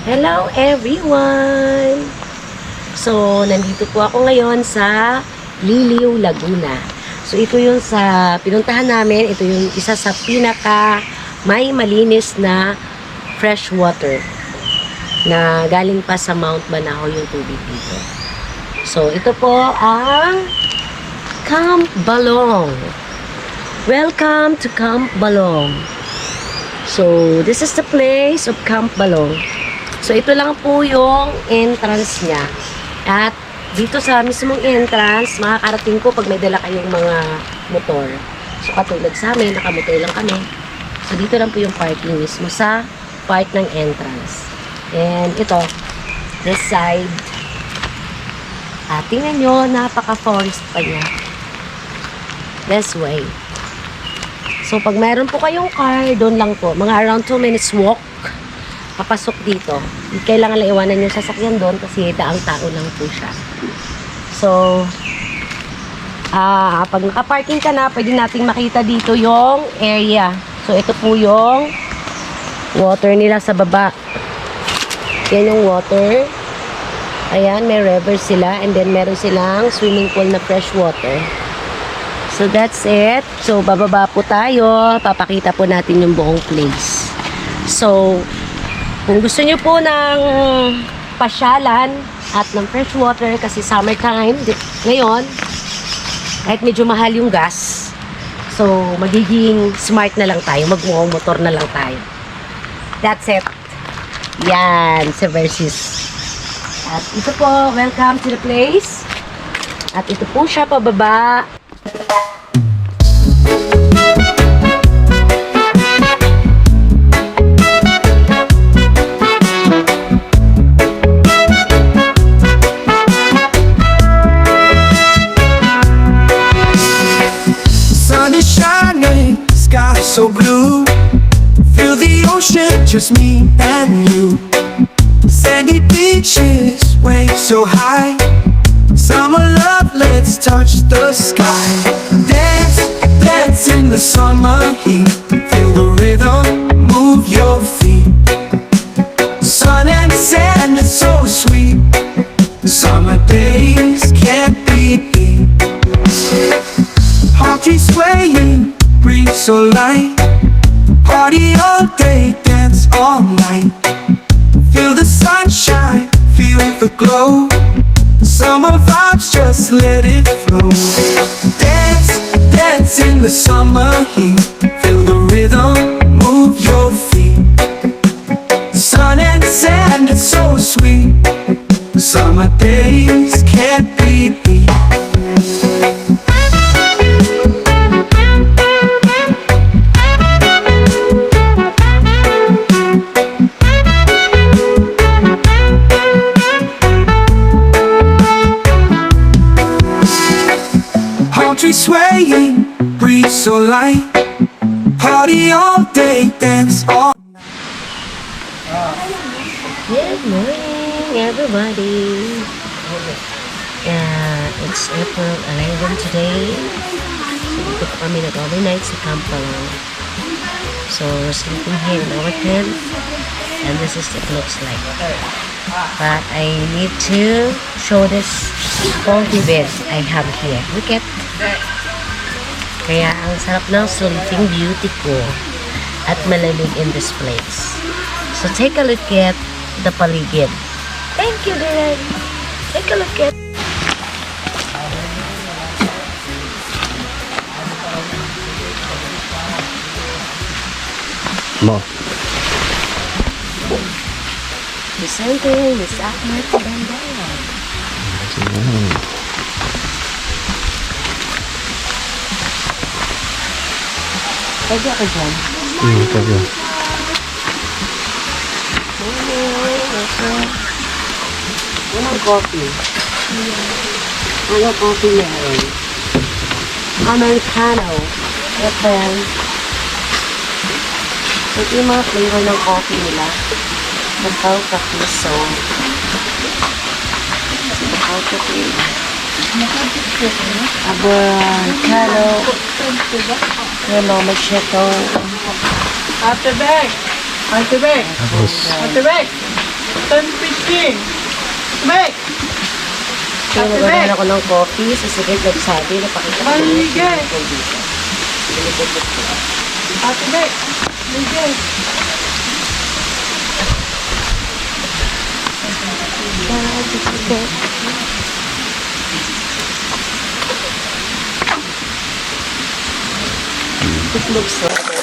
Hello everyone! So, nandito po ako ngayon sa Liliw, Laguna. So, ito yung sa pinuntahan namin. Ito yung isa sa pinaka may malinis na fresh water na galing pa sa Mount Banahaw yung tubig dito. So, ito po ang Camp Balong. Welcome to Camp Balong. So, this is the place of Camp Balong. So, ito lang po yung entrance niya. At dito sa mismong entrance, makakarating po pag may dala kayong mga motor. So, katulad sa amin, nakamotor lang kami. So, dito lang po yung parking mismo sa part ng entrance. And ito, this side. Tingnan nyo, napaka-forest pa niya. This way. So, pag mayroon po kayong car, doon lang po. Mga around 2 minutes walk, papasok dito. Kailangan lang iwanan yung sasakyan doon kasi daang tao lang po siya. So, pag nakaparking ka na, pwede nating makita dito yung area. So, ito po yung water nila sa baba. Yan yung water. Ayan, may river sila. And then, meron silang swimming pool na fresh water. So, that's it. So, bababa po tayo. Papakita po natin yung buong place. So, kung gusto nyo po ng pasyalan at ng fresh water kasi summertime ngayon, kahit medyo mahal yung gas, so magiging smart na lang tayo, magmumotor na lang tayo. That's it. Yan, si Versus. At ito po, welcome to the place. At ito po siya pababa. So blue, feel the ocean, just me and you. Sandy beaches, waves so high. Summer love, let's touch the sky. Dance, dance in the summer heat. Feel the rhythm, move your feet. Sun and sand, it's so sweet. Summer days can't be beat. Heart trees swaying, breeze so light. Party all day, dance all night. Feel the sunshine, feel the glow. Summer vibes, just let it flow. Dance, dance in the summer heat. Feel the rhythm, move your feet. Sun and sand, it's so sweet. Summer days can't be beat. Swaying, breeze so light. Party all day, dance all night. Good morning, everybody. It's April 11 today. So, dito po kami nag-overnight sa Camp Balong. So, we're sleeping here in our tent. And this is what it looks like. But I need to show this comfy bed I have here. Look at. Kaya ang sarap ng sleeping beauty ko at malamig in this place. So take a look at the paligid. Thank you, Dylan. Take a look at. Mo. Presenting Miss Ahmed Banda. Pwede ako dyan. Pwede. Anong coffee? Anong coffee meron? Americano. Apple. Ito yung mga flavor ng coffee nila. Cacao coffee, so cacao coffee. Americano. Hello, machito. Ate Beck! Ate Beck! Ate Beck! 10:15. Make! Kaya nagawin ako ng coffee. So, sige, nagsabi. Napakita ko yung Maligay. condition. Ate Make! Miguel! It looks so good.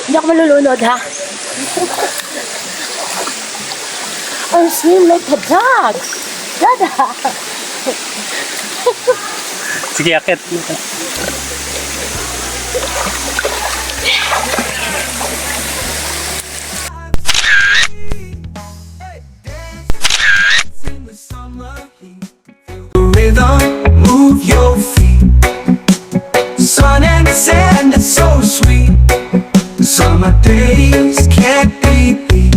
Hindi ako malulunod, ha? I swim like a dog. Dada. Sige, akit. In the summer heat, feel the rhythm, move your feet. Sun and sand, it's so sweet. Summer days can't be beat.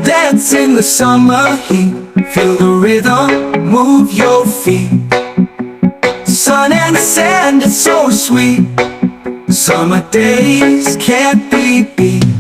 Dance in the summer heat, feel the rhythm, move your feet. Sun and sand, it's so sweet. Summer days can't be beat.